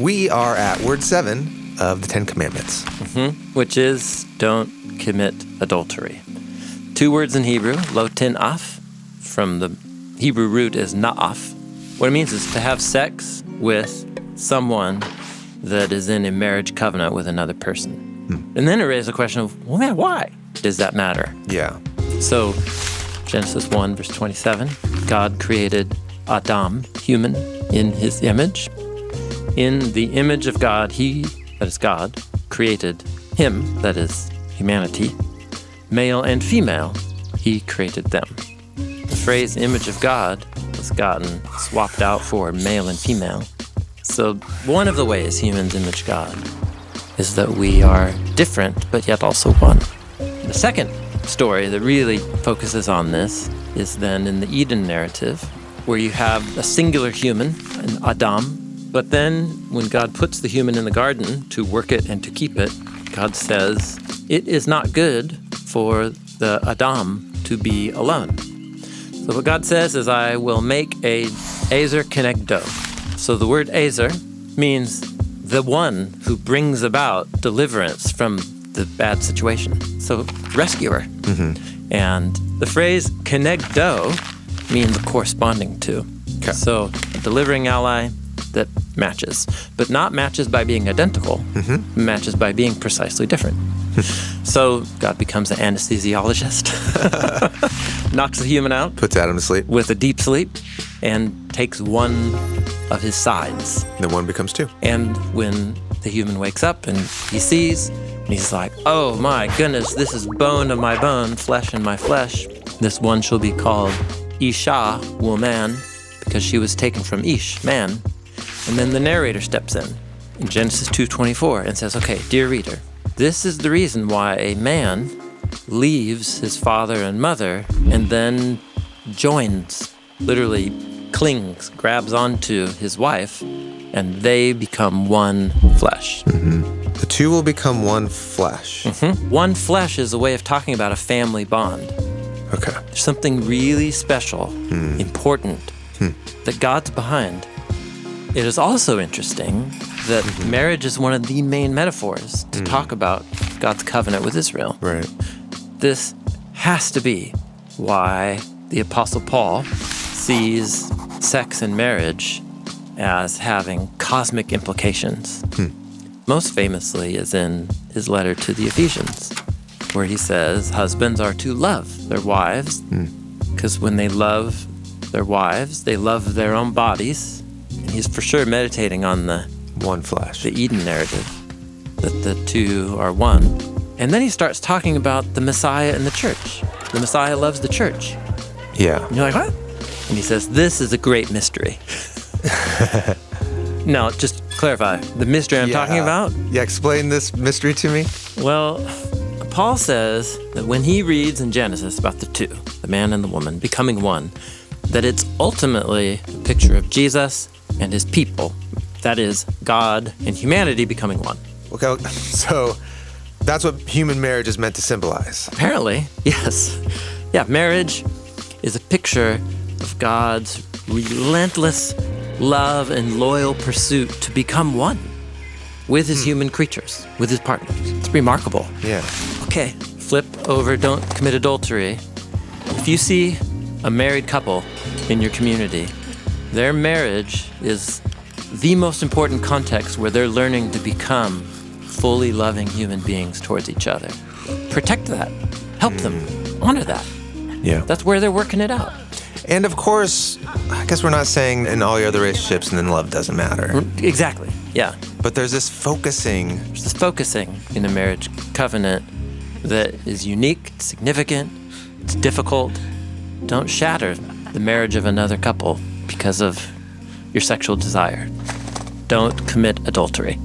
We are at word 7 of the 10 Commandments. Which is, don't commit adultery. 2 words in Hebrew, lo tin af, from the Hebrew root is na'af. What it means is to have sex with someone that is in a marriage covenant with another person. And then it raises the question of, well, man, why does that matter? Yeah. So, Genesis 1, verse 27, God created Adam, human, in his image. In the image of God, he, that is God, created him, that is humanity. Male and female, he created them. The phrase image of God was gotten swapped out for male and female. So one of the ways humans image God is that we are different, but yet also one. The second story that really focuses on this is then in the Eden narrative, where you have a singular human, an Adam, but then when God puts the human in the garden to work it and to keep it, God says, it is not good for the Adam to be alone. So what God says is, I will make a Ezer Kenegdo. So the word Ezer means the one who brings about deliverance from the bad situation. So rescuer. And the phrase Kenegdo means corresponding to. Okay. So a delivering ally that matches, but not matches by being identical, matches by being precisely different. So God becomes an anesthesiologist, knocks the human out, Puts Adam to sleep. with a deep sleep, and takes one of his sides. Then one becomes 2. And when the human wakes up and he sees, and he's like, oh my goodness, this is bone of my bone, flesh in my flesh. This one shall be called Isha, woman, because she was taken from Ish, man. And then the narrator steps in Genesis 2:24, and says, okay, dear reader, this is the reason why a man leaves his father and mother and then joins, literally clings, grabs onto his wife, and they become one flesh. The 2 will become one flesh. One flesh is a way of talking about a family bond. Okay. There's something really special, important, that God's behind. It is also interesting that marriage is one of the main metaphors to talk about God's covenant with Israel. Right. This has to be why the Apostle Paul sees sex and marriage as having cosmic implications. Most famously is in his letter to the Ephesians, where he says husbands are to love their wives, because when they love their wives, they love their own bodies. And he's for sure meditating on the One flesh. the Eden narrative, that the 2 are one. And then he starts talking about the Messiah and the church. The Messiah loves the church. Yeah. And you're like, what? And he says, this is a great mystery. Now, just clarify, the mystery I'm talking about? Yeah, explain this mystery to me. Well, Paul says that when he reads in Genesis about the 2, the man and the woman, becoming one, that it's ultimately a picture of Jesus and his people. That is, God and humanity becoming one. Okay, so that's what human marriage is meant to symbolize. Apparently, yes. Yeah, marriage is a picture of God's relentless love and loyal pursuit to become one with his human creatures, with his partners. It's remarkable. Yeah. Okay, flip over, don't commit adultery. If you see a married couple in your community, their marriage is the most important context where they're learning to become fully loving human beings towards each other. Protect that. Help them. Honor that. Yeah. That's where they're working it out. And of course, I guess we're not saying in all your other relationships and then love doesn't matter. Exactly. Yeah. But there's this focusing. There's this focusing in a marriage covenant that is unique, significant, it's difficult. Don't shatter the marriage of another couple because of your sexual desire. Don't commit adultery.